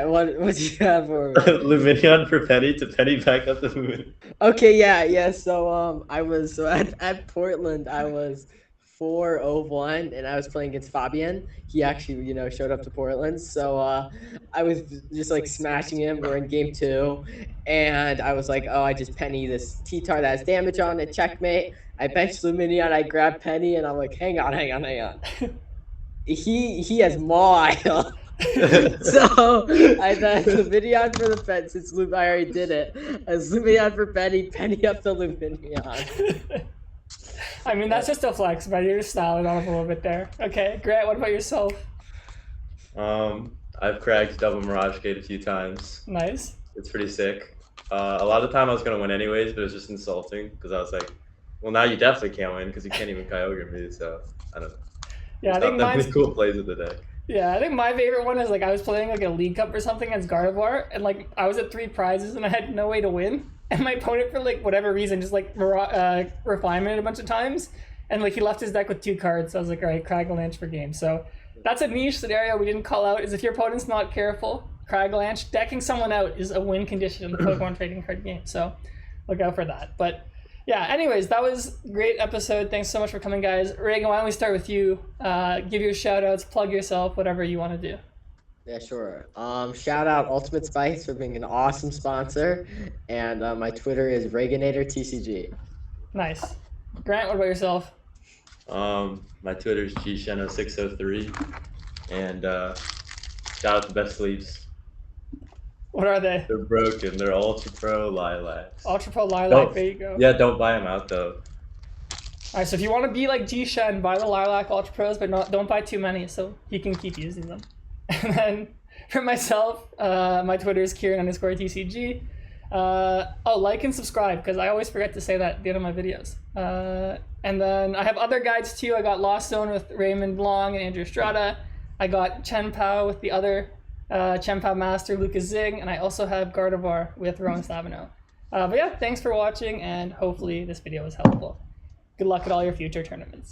What do you have for Luminion for Penny to Penny back up the moon. Okay, yeah. So I was at Portland. I was 4-0-1, and I was playing against Fabian. He actually, showed up to Portland. So I was just like smashing him. We're in game 2, and I was like, oh, I just Penny this T-Tar that has damage on it. Checkmate. I benched Luminion. I grabbed Penny, and I'm like, hang on. He has Maw. So I then Luminion for the Penny, since I already did it. As Luminion for Penny up the Luminion. I mean, that's just a flex, but you're just styling off a little bit there. Okay, Grant, what about yourself? I've cracked double Mirage Gate a few times. Nice. It's pretty sick. A lot of the time I was going to win anyways, but it was just insulting, because I was like, well, now you definitely can't win, because you can't even Kyogre me, so I don't know. Yeah, I think mine's cool plays of the deck. Yeah, I think my favorite one is, like, I was playing, like, a League Cup or something against Gardevoir, and, like, I was at 3 prizes, and I had no way to win. And my opponent, for, like, whatever reason, just, like, refinement a bunch of times. And, like, he left his deck with 2 cards, so I was like, all right, Craglanch for game. So that's a niche scenario we didn't call out, is if your opponent's not careful, Craglanch, decking someone out is a win condition in the Pokemon trading card game. So look out for that. But yeah, anyways, that was a great episode. Thanks so much for coming, guys. Regan, why don't we start with you? Give your shout outs, plug yourself, whatever you want to do. Yeah, sure. Shout out Ultimate Spice for being an awesome sponsor. And my Twitter is ReganAtorTCG. Nice. Grant, what about yourself? My Twitter is GSheno603. And shout out to Best Sleeps. What are they? They're broken. They're Ultra Pro Lilacs. Ultra Pro Lilac, there you go. Yeah, don't buy them out though. Alright, so if you want to be like G-Shen, buy the Lilac Ultra Pros, but don't buy too many so he can keep using them. And then for myself, my Twitter is Ciaran_TCG. Like and subscribe, because I always forget to say that at the end of my videos. And then I have other guides too. I got Lost Zone with Raymond Long and Andrew Estrada. I got Chien-Pao with the other Chien-Pao Master, Lucas Zing, and I also have Gardevoir with Rowan Slavino. But yeah, thanks for watching, and hopefully this video was helpful. Good luck at all your future tournaments.